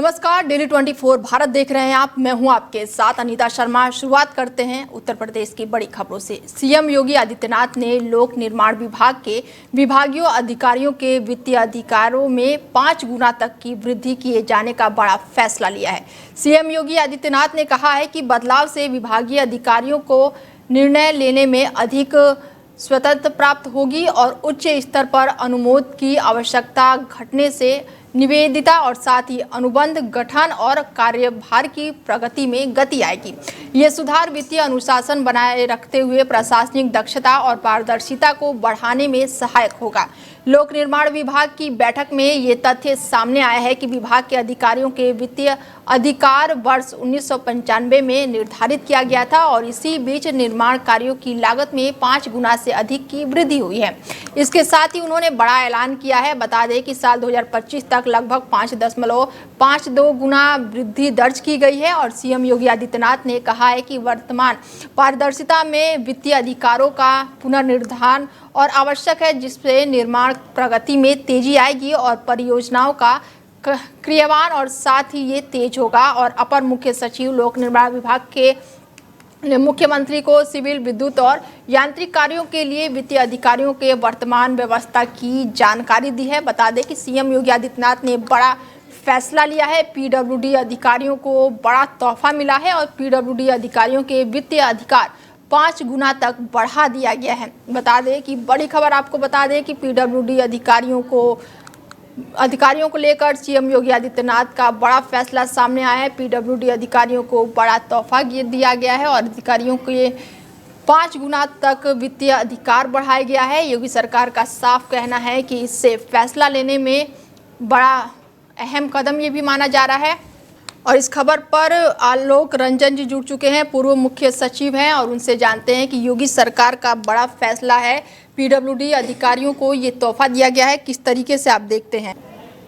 नमस्कार, डेली 24 भारत देख रहे हैं आप। मैं हूं आपके साथ अनीता शर्मा। शुरुआत करते हैं उत्तर प्रदेश की बड़ी खबरों से। सीएम योगी आदित्यनाथ ने लोक निर्माण विभाग के विभागीय अधिकारियों के वित्तीय अधिकारों में 5 गुना तक की वृद्धि किए जाने का बड़ा फैसला लिया है। सीएम योगी आदित्यनाथ ने कहा है कि बदलाव से विभागीय अधिकारियों को निर्णय लेने में अधिक स्वतंत्रता प्राप्त होगी और उच्च स्तर पर अनुमोदन की आवश्यकता घटने से निवेदिता और साथ ही अनुबंध गठन और कार्यभार की प्रगति में गति आएगी। ये सुधार वित्तीय अनुशासन बनाए रखते हुए प्रशासनिक दक्षता और पारदर्शिता को बढ़ाने में सहायक होगा। लोक निर्माण विभाग की बैठक में ये तथ्य सामने आया है कि विभाग के अधिकारियों के वित्तीय अधिकार वर्ष 1995 में निर्धारित किया गया था और इसी बीच निर्माण कार्यों की लागत में 5 गुना से अधिक की वृद्धि हुई है। इसके साथ ही उन्होंने बड़ा ऐलान किया है। बता दें कि साल 2025 तक लगभग 5.52 गुना वृद्धि दर्ज की गई है और सीएम योगी आदित्यनाथ ने कहा है कि वर्तमान पारदर्शिता में वित्तीय अधिकारों का पुनर्निर्धारण और आवश्यक है, जिससे निर्माण प्रगति में तेजी आएगी और परियोजनाओं का क्रियान्वयन और साथ ही ये तेज होगा। और अपर मुख्य सचिव लोक निर्माण विभाग के मुख्यमंत्री को सिविल, विद्युत और यांत्रिक कार्यों के लिए वित्तीय अधिकारियों के वर्तमान व्यवस्था की जानकारी दी है। बता दें कि सीएम योगी आदित्यनाथ ने बड़ा फैसला लिया है। पीडब्ल्यूडी अधिकारियों को बड़ा तोहफा मिला है और पीडब्ल्यूडी अधिकारियों के वित्तीय अधिकार 5 गुना तक बढ़ा दिया गया है। बता दें कि बड़ी खबर आपको बता दें कि पीडब्ल्यूडी अधिकारियों को लेकर सीएम योगी आदित्यनाथ का बड़ा फैसला सामने आया है। पीडब्ल्यूडी अधिकारियों को बड़ा तोहफा दिया गया है और अधिकारियों के 5 गुना तक वित्तीय अधिकार बढ़ाया गया है। योगी सरकार का साफ कहना है कि इससे फैसला लेने में बड़ा अहम कदम ये भी माना जा रहा है। और इस खबर पर आलोक रंजन जी जुड़ चुके हैं, पूर्व मुख्य सचिव हैं, और उनसे जानते हैं कि योगी सरकार का बड़ा फैसला है, पीडब्ल्यूडी अधिकारियों को ये तोहफा दिया गया है, किस तरीके से आप देखते हैं?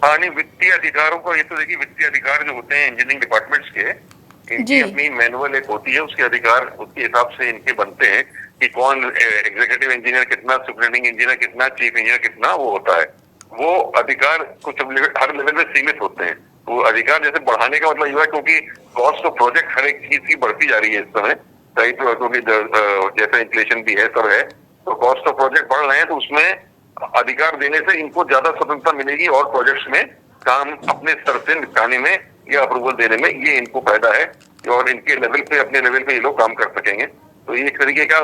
हाँ, नहीं, वित्तीय अधिकारों को ये तो देखिए, वित्तीय अधिकार जो होते हैं इंजीनियरिंग डिपार्टमेंट्स के, इनकी अपनी मैनुअल एक होती है, उसके अधिकार उसके हिसाब से इनके बनते हैं कि कौन एग्जीक्यूटिव इंजीनियर कितना, सुपरिटेंडिंग इंजीनियर कितना, चीफ इंजीनियर कितना, वो होता है। वो अधिकार कुछ हर लेवल में सीमित होते हैं। वो अधिकार जैसे बढ़ाने का मतलब ये है क्योंकि कॉस्ट ऑफ प्रोजेक्ट हर एक चीज की बढ़ती जा रही है इस समय, सही, तो क्योंकि जैसा इन्फ्लेशन भी है सब है, तो कॉस्ट ऑफ प्रोजेक्ट बढ़ रहे हैं, तो उसमें अधिकार देने से इनको ज्यादा स्वतंत्रता मिलेगी और प्रोजेक्ट्स में काम अपने स्तर से निपटाने में या अप्रूवल देने में ये इनको फायदा है और इनके लेवल पे, अपने लेवल पे ये लोग काम कर सकेंगे। तो ये एक तरीके का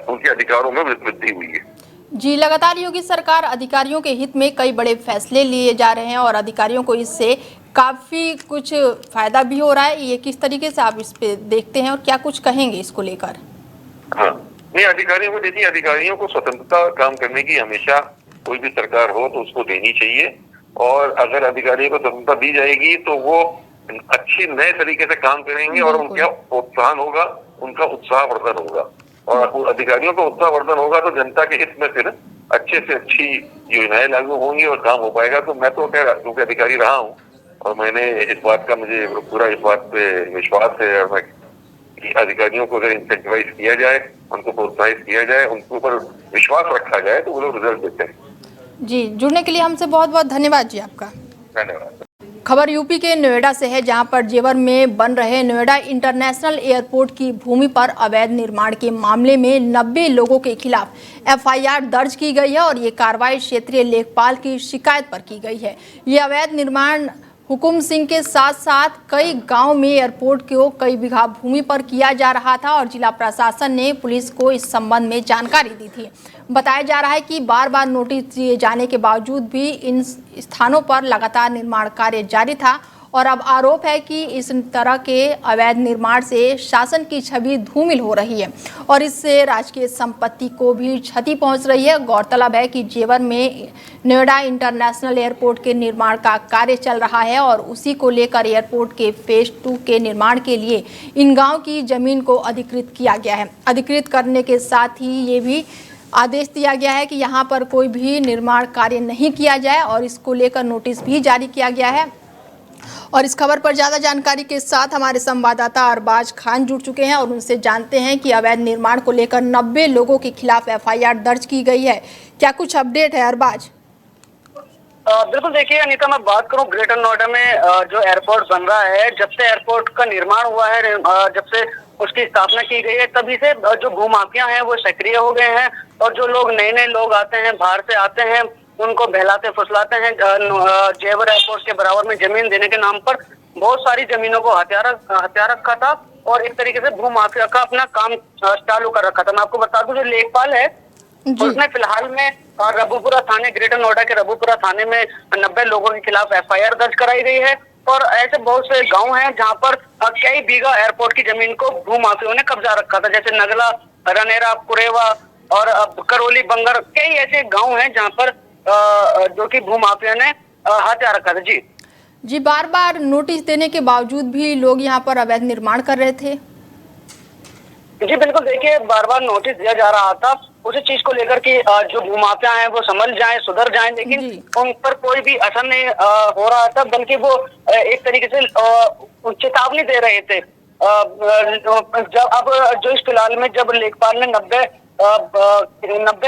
उनके अधिकारों में वृद्धि हुई है। जी, लगातार योगी सरकार अधिकारियों के हित में कई बड़े फैसले लिए जा रहे हैं और अधिकारियों को इससे काफी कुछ फायदा भी हो रहा है। ये किस तरीके से आप इस पे देखते हैं और क्या कुछ कहेंगे इसको लेकर? हाँ, नहीं, अधिकारियों को देखिए, अधिकारियों को स्वतंत्रता काम करने की हमेशा कोई भी सरकार हो तो उसको देनी चाहिए और अगर अधिकारियों को स्वतंत्रता दी जाएगी तो वो अच्छी नए तरीके से काम करेंगे और उनका प्रोत्साहन होगा, उनका उत्साहवर्धन होगा और अधिकारियों का उत्साहवर्धन होगा तो जनता के हित में फिर अच्छे से अच्छी योजनाएं लागू होंगी और काम हो पाएगा। तो मैं तो क्योंकि अधिकारी रहा हूँ और मैंने इस बात का, मुझे पूरा इस बात पे विश्वास है और मैं अधिकारियों को अगर इंसेंटिवाइज किया जाए, उनको प्रोत्साहित किया जाए, उनके ऊपर विश्वास रखा जाए तो वो लोग रिजल्ट देते हैं। जी, जुड़ने के लिए हमसे बहुत बहुत धन्यवाद जी आपका। धन्यवाद। खबर यूपी के नोएडा से है, जहां पर जेवर में बन रहे नोएडा इंटरनेशनल एयरपोर्ट की भूमि पर अवैध निर्माण के मामले में 90 लोगों के खिलाफ एफआईआर दर्ज की गई है और ये कार्रवाई क्षेत्रीय लेखपाल की शिकायत पर की गई है। ये अवैध निर्माण हुकुम सिंह के साथ साथ कई गांव में एयरपोर्ट को कई बीघा भूमि पर किया जा रहा था और जिला प्रशासन ने पुलिस को इस संबंध में जानकारी दी थी। बताया जा रहा है कि बार बार नोटिस दिए जाने के बावजूद भी इन स्थानों पर लगातार निर्माण कार्य जारी था और अब आरोप है कि इस तरह के अवैध निर्माण से शासन की छवि धूमिल हो रही है और इससे राजकीय संपत्ति को भी क्षति पहुंच रही है। गौरतलब है कि जेवर में नोएडा इंटरनेशनल एयरपोर्ट के निर्माण का कार्य चल रहा है और उसी को लेकर एयरपोर्ट के फेज 2 के निर्माण के लिए इन गाँव की जमीन को अधिकृत किया गया है। अधिकृत करने के साथ ही ये भी आदेश दिया गया है कि यहाँ पर कोई भी निर्माण कार्य नहीं किया जाए और इसको लेकर नोटिस भी जारी किया गया है। और इस खबर पर ज़्यादा जानकारी के साथ हमारे संवाददाता अरबाज खान जुड़ चुके हैं और उनसे जानते हैं कि अवैध निर्माण को लेकर 90 लोगों के खिलाफ एफआईआर दर्ज की गई है। क्या कुछ अपडेट है अरबाज? बिल्कुल देखिए अनीता, मैं बात करूं ग्रेटर नोएडा में जो एयरपोर्ट बन रहा है, जब से एयरपोर्ट का निर्माण हुआ है, जब से उसकी स्थापना की गई है, तभी से जो भूमाफिया हैं वो सक्रिय हो गए हैं। और जो लोग नए नए लोग आते हैं, बाहर से आते हैं, उनको बहलाते फुसलाते हैं। जेवर एयरपोर्ट के बराबर में जमीन देने के नाम पर बहुत सारी जमीनों को हथिया रखा था और एक तरीके से भूमाफिया का अपना काम चालू कर रखा था। मैं आपको बता दूं, जो लेखपाल है उसने फिलहाल में रबुपुरा थाने, ग्रेटर नोएडा के रबुपुरा थाने में 90 लोगों के खिलाफ एफआईआर दर्ज कराई गई है। और ऐसे बहुत से गांव हैं जहां पर कई बीघा एयरपोर्ट की जमीन को भूमाफियों ने कब्जा रखा था, जैसे नगला, रनेरा, कुरेवा और करौली, बंगर। कई ऐसे गांव हैं जहां पर जो कि भूमाफिया ने हथिया रखा था। जी, बार बार नोटिस देने के बावजूद भी लोग यहाँ पर अवैध निर्माण कर रहे थे। जी बिल्कुल, देखिए बार बार नोटिस दिया जा रहा था उसी चीज को लेकर कि जो भूमाफिया हैं वो समझ जाएं, सुधर जाएं, लेकिन उन पर कोई भी असर नहीं हो रहा था, बल्कि वो एक तरीके से चेतावनी दे रहे थे। जब अब जो इस फिलहाल में जब लेखपाल ने 90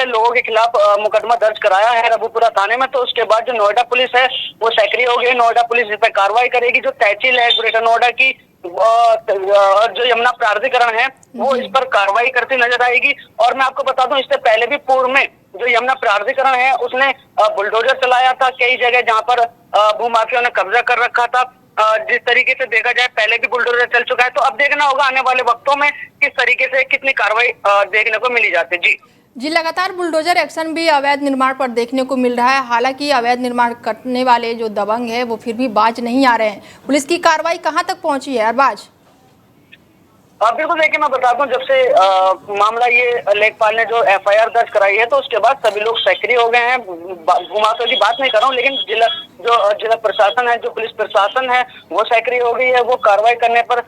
लोगों के खिलाफ मुकदमा दर्ज कराया है रबुपुरा थाने में, तो उसके बाद जो नोएडा पुलिस है वो सक्रिय हो गई। नोएडा पुलिस इस पर कार्रवाई करेगी। जो तहसील है ग्रेटर नोएडा की, जो यमुना प्राधिकरण है, वो इस पर कार्रवाई करती नजर आएगी। और मैं आपको बता दूं, इससे पहले भी पूर्व में जो यमुना प्राधिकरण है उसने बुलडोजर चलाया था कई जगह जहां पर भूमाफियों ने कब्जा कर रखा था। जिस तरीके से देखा जाए पहले भी बुलडोजर चल चुका है, तो अब देखना होगा आने वाले वक्तों में किस तरीके से कितनी कार्रवाई देखने को मिली जाती है। जी, लगातार बुलडोजर एक्शन भी अवैध निर्माण पर देखने को मिल रहा है। हालांकि अवैध निर्माण करने वाले जो दबंग है वो फिर भी बाज नहीं आ रहे हैं। पुलिस की कार्रवाई कहां तक पहुंची है अरबाज? बिल्कुल देखिए, मैं बता दूं, जब से मामला ये लेखपाल ने जो एफआईआर दर्ज कराई है, तो उसके बाद सभी लोग सक्रिय हो गए हैं। भूमाफिया की बात नहीं कर रहा हूँ, लेकिन जिला प्रशासन है, जो पुलिस प्रशासन है, वो सक्रिय हो गई है। वो कार्रवाई करने पर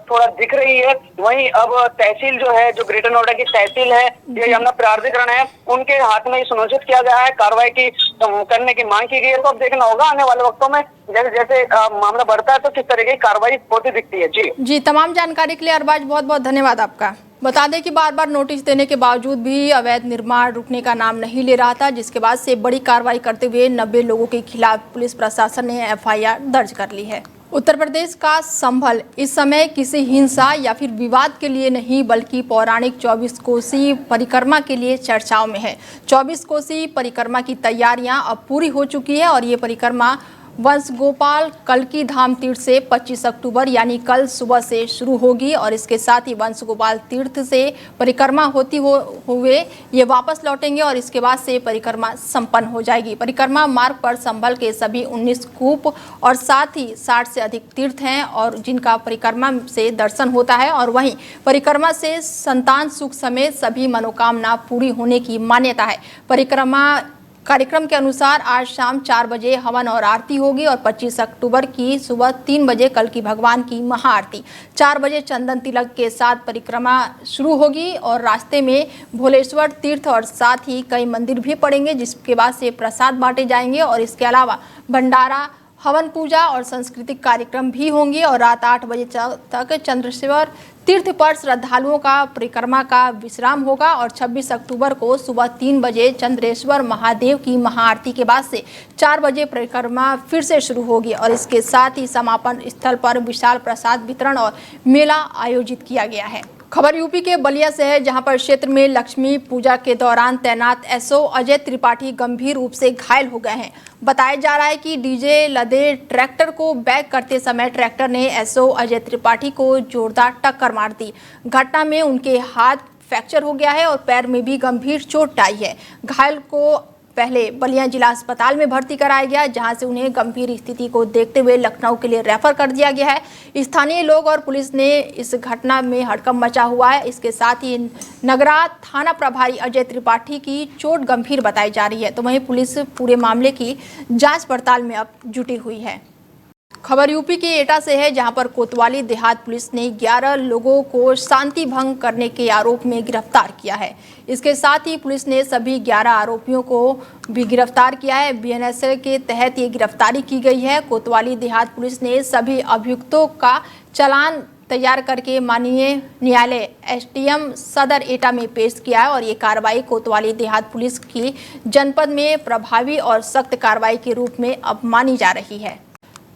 थोड़ा दिख रही है। वहीं अब तहसील जो है, जो ग्रेटर नोएडा की तहसील है, ये यमुना प्राधिकरण है, उनके हाथ में सुनिश्चित किया गया है, कार्रवाई की करने की मांग की गई है। तो अब देखना होगा आने वाले वक्तों में जैसे जैसे मामला बढ़ता है तो किस तरह की कार्रवाई होती दिखती है। जी, तमाम जानकारी के लिए अरबाज बहुत बहुत धन्यवाद आपका। बता दें कि बार बार नोटिस देने के बावजूद भी अवैध निर्माण रुकने का नाम नहीं ले रहा था, जिसके बाद से बड़ी कार्रवाई करते हुए 90 लोगों के खिलाफ पुलिस प्रशासन ने एफआईआर दर्ज कर ली है। उत्तर प्रदेश का संभल इस समय किसी हिंसा या फिर विवाद के लिए नहीं, बल्कि पौराणिक 24 कोसी परिक्रमा के लिए चर्चाओं में है। 24 कोसी परिक्रमा की तैयारियां अब पूरी हो चुकी है और ये परिक्रमा वंशगोपाल कल्की धाम तीर्थ से 25 अक्टूबर यानी कल सुबह से शुरू होगी और इसके साथ ही वंशगोपाल तीर्थ से परिक्रमा होती हुए ये वापस लौटेंगे और इसके बाद से परिक्रमा संपन्न हो जाएगी। परिक्रमा मार्ग पर संभल के सभी 19 कूप और साथ ही 60 से अधिक तीर्थ हैं और जिनका परिक्रमा से दर्शन होता है और वहीं परिक्रमा से संतान सुख समेत सभी मनोकामना पूरी होने की मान्यता है। परिक्रमा कार्यक्रम के अनुसार आज शाम 4 बजे हवन और आरती होगी और 25 अक्टूबर की सुबह 3 बजे कल की भगवान की महाआरती। 4 बजे चंदन तिलक के साथ परिक्रमा शुरू होगी और रास्ते में भोलेश्वर तीर्थ और साथ ही कई मंदिर भी पड़ेंगे, जिसके बाद से प्रसाद बांटे जाएंगे और इसके अलावा भंडारा, हवन पूजा और सांस्कृतिक कार्यक्रम भी होंगे और रात 8 बजे तक चंद्रेश्वर तीर्थ पर श्रद्धालुओं का परिक्रमा का विश्राम होगा और 26 अक्टूबर को सुबह 3 बजे चंद्रेश्वर महादेव की महाआरती के बाद से 4 बजे परिक्रमा फिर से शुरू होगी और इसके साथ ही समापन स्थल पर विशाल प्रसाद वितरण और मेला आयोजित किया गया है। खबर यूपी के बलिया से है, जहां पर क्षेत्र में लक्ष्मी पूजा के दौरान तैनात एसओ अजय त्रिपाठी गंभीर रूप से घायल हो गए हैं। बताया जा रहा है कि डीजे लदे ट्रैक्टर को बैक करते समय ट्रैक्टर ने एसओ अजय त्रिपाठी को जोरदार टक्कर मार दी। घटना में उनके हाथ फ्रैक्चर हो गया है और पैर में भी गंभीर चोट आई है। घायल को पहले बलिया जिला अस्पताल में भर्ती कराया गया, जहां से उन्हें गंभीर स्थिति को देखते हुए लखनऊ के लिए रेफर कर दिया गया है। स्थानीय लोग और पुलिस ने इस घटना में हड़कंप मचा हुआ है। इसके साथ ही नगरा थाना प्रभारी अजय त्रिपाठी की चोट गंभीर बताई जा रही है, तो वहीं पुलिस पूरे मामले की जांच पड़ताल में अब जुटी हुई है। खबर यूपी के एटा से है, जहां पर कोतवाली देहात पुलिस ने 11 लोगों को शांति भंग करने के आरोप में गिरफ्तार किया है। इसके साथ ही पुलिस ने सभी 11 आरोपियों को भी गिरफ्तार किया है। बीएनएसएल के तहत ये गिरफ्तारी की गई है। कोतवाली देहात पुलिस ने सभी अभियुक्तों का चालान तैयार करके माननीय न्यायालय एसडीएम सदर एटा में पेश किया है और ये कार्रवाई कोतवाली देहात पुलिस की जनपद में प्रभावी और सख्त कार्रवाई के रूप में अब मानी जा रही है।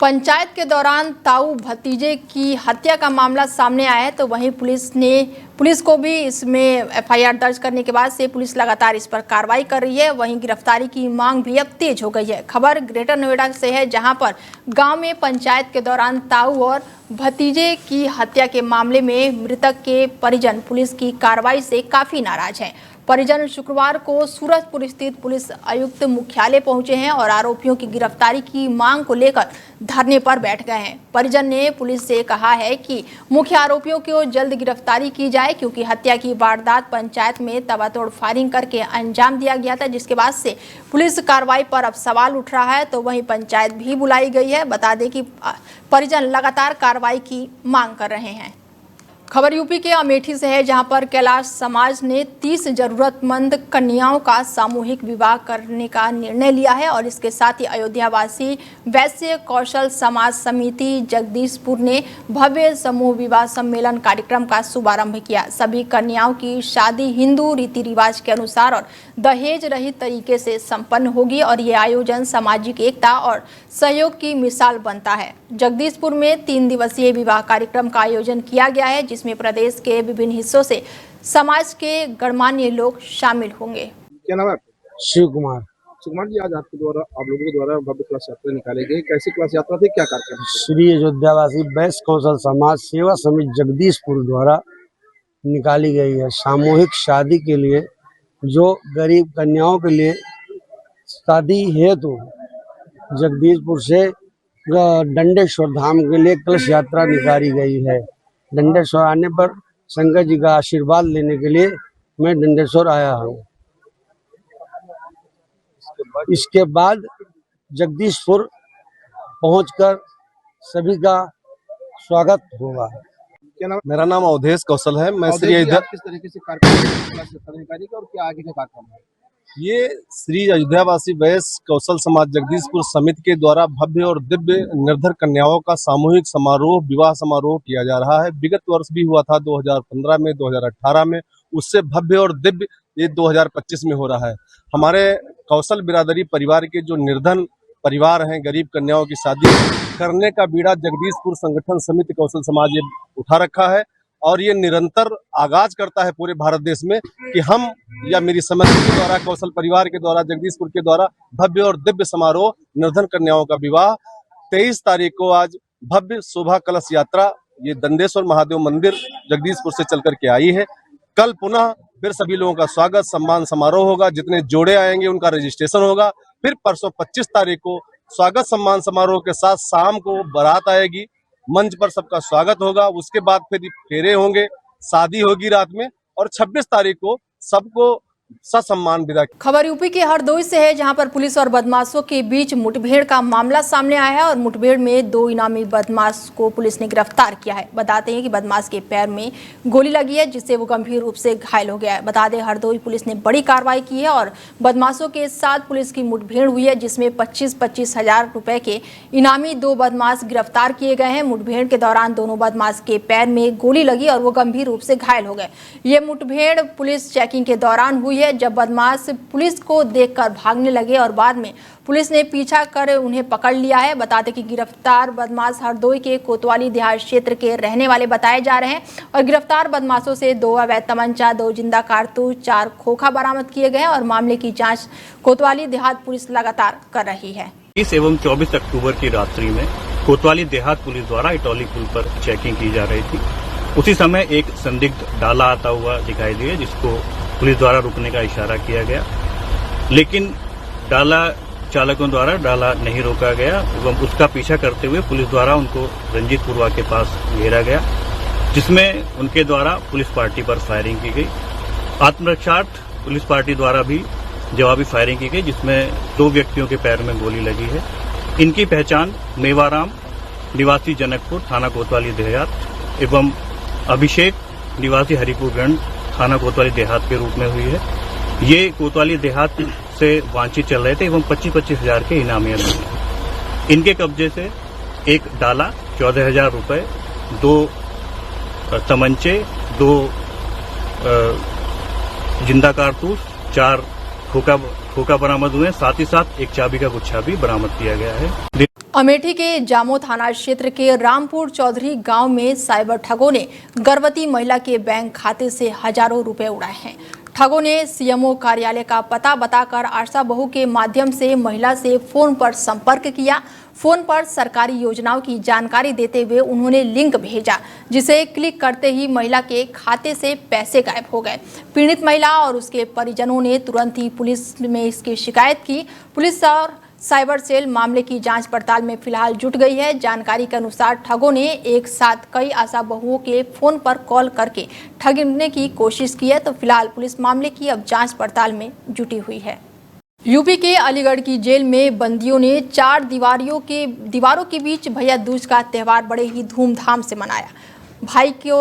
पंचायत के दौरान ताऊ भतीजे की हत्या का मामला सामने आया है तो वहीं पुलिस को भी इसमें एफआईआर दर्ज करने के बाद से पुलिस लगातार इस पर कार्रवाई कर रही है। वहीं गिरफ्तारी की मांग भी अब तेज हो गई है। खबर ग्रेटर नोएडा से है, जहां पर गांव में पंचायत के दौरान ताऊ और भतीजे की हत्या के मामले में मृतक के परिजन पुलिस की कार्रवाई से काफी नाराज हैं। परिजन शुक्रवार को सूरजपुर स्थित पुलिस आयुक्त मुख्यालय पहुंचे हैं और आरोपियों की गिरफ्तारी की मांग को लेकर धरने पर बैठ गए हैं। परिजन ने पुलिस से कहा है कि मुख्य आरोपियों की जल्द गिरफ्तारी की जाए, क्योंकि हत्या की वारदात पंचायत में तबातोड़ फायरिंग करके अंजाम दिया गया था, जिसके बाद से पुलिस कार्रवाई पर अब सवाल उठ रहा है। तो वहीं पंचायत भी बुलाई गई है। बता दें कि परिजन लगातार कार्रवाई की मांग कर रहे हैं। खबर यूपी के अमेठी से है, जहां पर कैलाश समाज ने 30 जरूरतमंद कन्याओं का सामूहिक विवाह करने का निर्णय लिया है और इसके साथ ही अयोध्यावासी वैश्य कौशल समाज समिति जगदीशपुर ने भव्य समूह विवाह सम्मेलन कार्यक्रम का शुभारंभ किया। सभी कन्याओं की शादी हिंदू रीति रिवाज के अनुसार और दहेज रहित तरीके से संपन्न होगी और ये आयोजन सामाजिक एकता और सहयोग की मिसाल बनता है। जगदीशपुर में 3 दिवसीय विवाह कार्यक्रम का आयोजन किया गया है, जिसमें प्रदेश के विभिन्न हिस्सों से समाज के गणमान्य लोग शामिल होंगे। क्या नाम है आपका? शिव कुमार। सुकुमार जी, आज आप लोगों के द्वारा भव्य क्लास यात्रा निकाली गई, कैसी क्लास यात्रा थी, क्या कार्यक्रम? श्री अयोध्यावासी वैश्य कौशल समाज सेवा समिति जगदीशपुर द्वारा निकाली गई है। सामूहिक शादी के लिए जो गरीब कन्याओं के लिए शादी हेतु जगदीशपुर से डंडेश्वर धाम के लिए कलश यात्रा निकाली गई है। डंडेश्वर आने पर शंकर जी का आशीर्वाद लेने के लिए मैं डंडेश्वर आया हूँ। इसके बाद जगदीशपुर पहुंचकर सभी का स्वागत होगा। क्या नाम? मेरा नाम अवधेश कौशल है। मैं श्री अयोध्या अयोध्या किस तरीके से कार्यक्रम क्लास यात्रा निकाली गई और क्या आगे का कार्यक्रम है? ये श्री अयोध्यावासी वैश्य कौशल समाज जगदीशपुर समिति के द्वारा भव्य और दिव्य निर्धर कन्याओं का सामूहिक समारोह विवाह समारोह किया जा रहा है। विगत वर्ष भी हुआ था 2015 में, 2018 में, उससे भव्य और दिव्य ये 2025 में हो रहा है। हमारे कौशल बिरादरी परिवार के जो निर्धन परिवार हैं, गरीब कन्याओं की शादी करने का बीड़ा जगदीशपुर संगठन समिति कौशल समाज ये उठा रखा है और ये निरंतर आगाज करता है पूरे भारत देश में कि हम या मेरी समिति के द्वारा कौशल परिवार के द्वारा जगदीशपुर के द्वारा भव्य और दिव्य समारोह निर्धन कन्याओं का विवाह 23 तारीख को आज भव्य शोभा कलश यात्रा ये दंडेश्वर महादेव मंदिर जगदीशपुर से चल करके आई है। कल पुनः फिर सभी लोगों का स्वागत सम्मान समारोह होगा। जितने जोड़े आएंगे उनका रजिस्ट्रेशन होगा। फिर परसों 25 तारीख को स्वागत सम्मान समारोह के साथ शाम को बारात आएगी, मंच पर सबका स्वागत होगा। उसके बाद फिर फेरे होंगे, शादी होगी रात में और 26 तारीख को सबको ससम्मान विदा। खबर यूपी के हरदोई से है, जहां पर पुलिस और बदमाशों के बीच मुठभेड़ का मामला सामने आया है और मुठभेड़ में 2 इनामी बदमाश को पुलिस ने गिरफ्तार किया है। बताते हैं कि बदमाश के पैर में गोली लगी है, जिससे वो गंभीर रूप से घायल हो गया है। बता दें हरदोई पुलिस ने बड़ी कार्रवाई की है और बदमाशों के साथ पुलिस की मुठभेड़ हुई है, जिसमें 25-25 हजार रुपए के इनामी 2 बदमाश गिरफ्तार किए गए हैं। मुठभेड़ के दौरान दोनों बदमाश के पैर में गोली लगी और वो गंभीर रूप से घायल हो गए। ये मुठभेड़ पुलिस चेकिंग के दौरान हुई है, जब बदमाश पुलिस को देखकर भागने लगे और बाद में पुलिस ने पीछा कर उन्हें पकड़ लिया है। बता दें कि गिरफ्तार बदमाश हरदोई के कोतवाली देहात क्षेत्र के रहने वाले बताए जा रहे हैं और गिरफ्तार बदमाशों से 2 अवैध तमंचा, 2 जिंदा कारतूस, 4 खोखा बरामद किए गए और मामले की जांच कोतवाली देहात पुलिस लगातार कर रही है। 20 एवं 24 अक्टूबर की रात्रि में कोतवाली देहात पुलिस द्वारा इटौली पुल पर चेकिंग की जा रही थी। उसी समय एक संदिग्ध डाला आता हुआ दिखाई दिया, जिसको पुलिस द्वारा रुकने का इशारा किया गया, लेकिन डाला चालकों द्वारा डाला नहीं रोका गया एवं उसका पीछा करते हुए पुलिस द्वारा उनको रंजीतपुरवा के पास घेरा गया, जिसमें उनके द्वारा पुलिस पार्टी पर फायरिंग की गई। आत्मरक्षार्थ पुलिस पार्टी द्वारा भी जवाबी फायरिंग की गई, जिसमें 2 व्यक्तियों के पैर में गोली लगी है। इनकी पहचान मेवाराम निवासी जनकपुर थाना कोतवाली देहात एवं अभिषेक निवासी हरिपुरगंज थाना कोतवाली देहात के रूप में हुई है। ये कोतवाली देहात से वांछित चल रहे थे एवं 25-25 हजार के इनामी मिले। इनके कब्जे से एक डाला, 14,000 रुपए, 2 तमंचे, 2 जिंदा कारतूस, 4 खोखा बरामद हुए। साथ ही साथ एक चाबी का गुच्छा भी बरामद किया गया है। अमेठी के जामो थाना क्षेत्र के रामपुर चौधरी गांव में साइबर ठगों ने गर्भवती महिला के बैंक खाते से हजारों रुपए उड़ाए हैं। ठगों ने सीएमओ कार्यालय का पता बताकर आशा बहू के माध्यम से महिला से फोन पर संपर्क किया। फोन पर सरकारी योजनाओं की जानकारी देते हुए उन्होंने लिंक भेजा, जिसे क्लिक करते ही महिला के खाते से पैसे गायब हो गए। पीड़ित महिला और उसके परिजनों ने तुरंत ही पुलिस में इसकी शिकायत की। पुलिस और साइबर सेल मामले की जांच पड़ताल में फिलहाल जुट गई है। जानकारी के अनुसार ठगों ने एक साथ कई आशा बहुओं के फोन पर कॉल करके ठगने की कोशिश की है। तो फिलहाल पुलिस मामले की अब जांच पड़ताल में जुटी हुई है। यूपी के अलीगढ़ की जेल में बंदियों ने 4 दीवारों के बीच भैया दूज का त्यौहार बड़े ही धूमधाम से मनाया। भाई को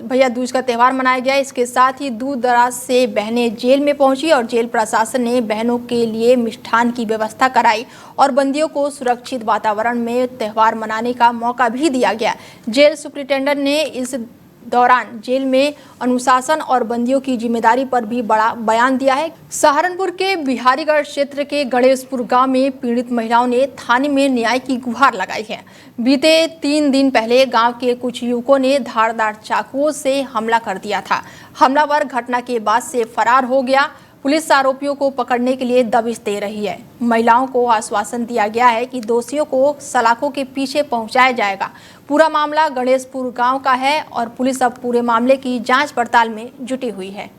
भैया दूज का त्यौहार मनाया गया। इसके साथ ही दूर दराज से बहनें जेल में पहुंची और जेल प्रशासन ने बहनों के लिए मिष्ठान की व्यवस्था कराई और बंदियों को सुरक्षित वातावरण में त्यौहार मनाने का मौका भी दिया गया। जेल सुप्रिंटेंडेंट ने इस दौरान जेल में अनुशासन और बंदियों की जिम्मेदारी पर भी बड़ा बयान दिया है। सहारनपुर के बिहारीगढ़ क्षेत्र के गणेशपुर गांव में पीड़ित महिलाओं ने थाने में न्याय की गुहार लगाई है। बीते 3 दिन पहले गांव के कुछ युवकों ने धारदार चाकुओं से हमला कर दिया था। हमलावर घटना के बाद से फरार हो गया। पुलिस आरोपियों को पकड़ने के लिए दबिश दे रही है। महिलाओं को आश्वासन दिया गया है कि दोषियों को सलाखों के पीछे पहुंचाया जाएगा। पूरा मामला गणेशपुर गांव का है और पुलिस अब पूरे मामले की जांच पड़ताल में जुटी हुई है।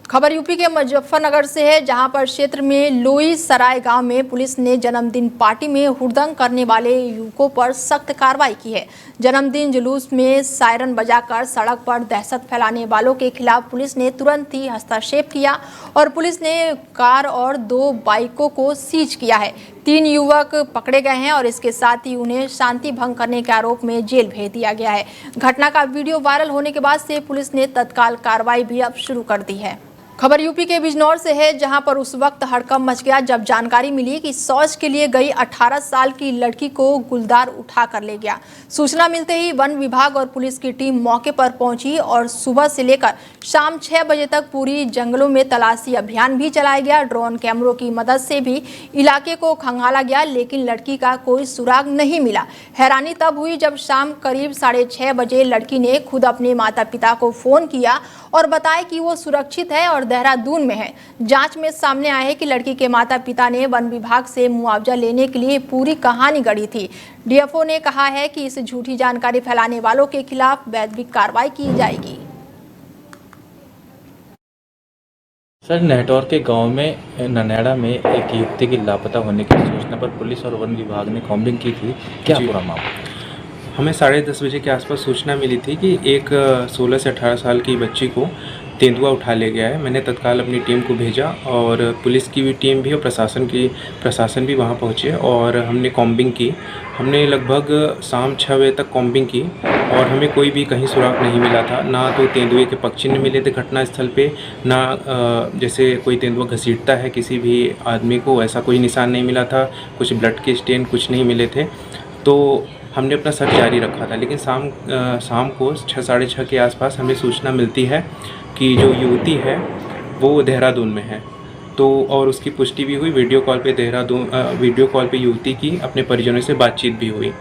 खबर यूपी के मुजफ्फरनगर से है, जहां पर क्षेत्र में लोई सराय गांव में पुलिस ने जन्मदिन पार्टी में हुड़दंग करने वाले युवकों पर सख्त कार्रवाई की है। जन्मदिन जुलूस में सायरन बजाकर सड़क पर दहशत फैलाने वालों के खिलाफ पुलिस ने तुरंत ही हस्तक्षेप किया और पुलिस ने कार और 2 बाइकों को सीज किया है। 3 युवक पकड़े गए हैं और इसके साथ ही उन्हें शांति भंग करने के आरोप में जेल भेज दिया गया है। घटना का वीडियो वायरल होने के बाद से पुलिस ने तत्काल कार्रवाई भी अब शुरू कर दी है। खबर यूपी के बिजनौर से है, जहां पर उस वक्त हड़कंप मच गया जब जानकारी मिली कि शौच के लिए गई 18 साल की लड़की को गुलदार उठा कर ले गया। सूचना मिलते ही वन विभाग और पुलिस की टीम मौके पर पहुंची और सुबह से लेकर शाम 6 बजे तक पूरी जंगलों में तलाशी अभियान भी चलाया गया। ड्रोन कैमरों की मदद से भी इलाके को खंगाला गया, लेकिन लड़की का कोई सुराग नहीं मिला। हैरानी तब हुई जब शाम करीब 6:30 बजे लड़की ने खुद अपने माता पिता को फोन किया और बताया कि वो सुरक्षित है और देहरादून में है। जांच में सामने आया है कि लड़की के माता पिता ने वन विभाग से मुआवजा लेने के लिए पूरी कहानी गढ़ी थी। डीएफओ ने कहा है कि इस झूठी जानकारी फैलाने वालों के खिलाफ वैधानिक कार्रवाई की जाएगी। सर, नेटौर के गांव में ननेड़ा में एक युवती की लापता होने की सूचना पर पुलिस और वन विभाग ने कॉम्बिंग की थी। क्या पूरा मामला? हमें 10:30 बजे के आसपास सूचना मिली थी कि एक 16 से 18 साल की बच्ची को तेंदुआ उठा ले गया है। मैंने तत्काल अपनी टीम को भेजा और पुलिस की भी टीम भी और प्रशासन भी वहां पहुंचे और हमने कॉम्बिंग की। हमने लगभग शाम 6 बजे तक कॉम्बिंग की और हमें कोई भी कहीं सुराग नहीं मिला था। ना तो तेंदुए के पक्षी मिले थे घटनास्थल पे, ना जैसे कोई तेंदुआ घसीटता है किसी भी आदमी को, ऐसा कोई निशान नहीं मिला था। कुछ ब्लड के स्टेन कुछ नहीं मिले थे। तो हमने अपना सर्च जारी रखा था, लेकिन शाम को 6 साढ़े 6 के आसपास हमें सूचना मिलती है कि जो युवती है वो देहरादून में है। तो और उसकी पुष्टि भी हुई। वीडियो कॉल पे युवती की अपने परिजनों से बातचीत भी हुई।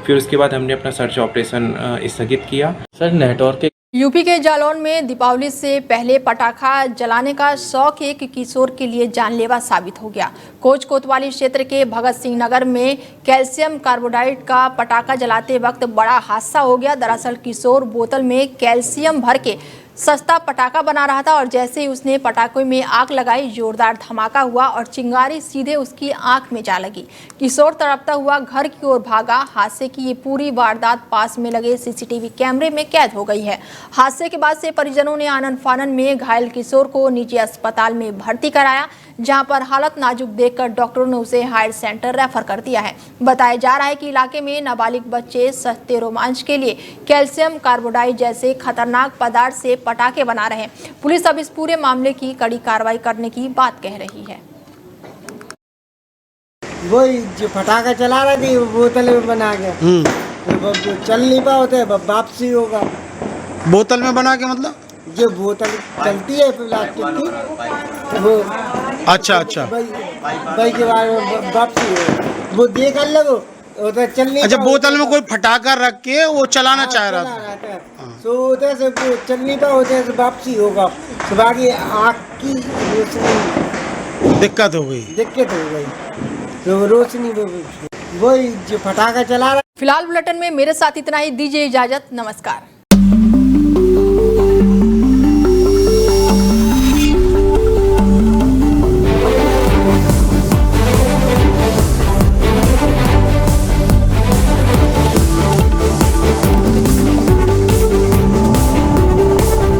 फिर उसके बाद हमने अपना सर्च ऑपरेशन स्थगित किया। सर, नेटौर के यूपी के जालौन में दीपावली से पहले पटाखा जलाने का शौक एक किशोर के लिए जानलेवा साबित हो गया। कोच कोतवाली क्षेत्र के भगत सिंह नगर में कैल्शियम कार्बोनाइड का पटाखा जलाते वक्त बड़ा हादसा हो गया। दरअसल किशोर बोतल में कैल्शियम भर के सस्ता पटाखा बना रहा था और जैसे ही उसने पटाखे में आग लगाई, जोरदार धमाका हुआ और चिंगारी सीधे उसकी आंख में जा लगी। किशोर तड़पता हुआ घर की ओर भागा। हादसे की ये पूरी वारदात पास में लगे सीसीटीवी कैमरे में कैद हो गई है। हादसे के बाद से परिजनों ने आनन फानन में घायल किशोर को निजी अस्पताल में भर्ती कराया, जहां पर हालत नाजुक देखकर डॉक्टरों ने उसे हायर सेंटर रेफर कर दिया है। बताया जा रहा है कि इलाके में नाबालिग बच्चे सस्ते रोमांच के लिए कैल्शियम कार्बोनाइड जैसे खतरनाक पदार्थ से पटाखे बना रहे हैं। पुलिस अब इस पूरे मामले की कड़ी कार्रवाई करने की बात कह रही है। वही जो पटाखा चला रही थी वो बोतल में बना के, चल नहीं पाते, वापसी होगा। बोतल में बना के मतलब? जो बोतल चलती है प्लास्टिक की वो। अच्छा अच्छा। भाई के बाद वापसी हो वो देख लगो उधर चलने। अच्छा, बोतल में कोई फटाका रख के वो चलाना चाह रहा था। तो उधर से चलने पर उधर से वापसी होगा तो बाकी आँख की रोशनी दिक्कत हो गई। तो रोशनी वही जो फटाका चला रहा। फिलहाल बुलेटिन में मेरे साथ इतना ही, दीजिए इजाजत, नमस्कार।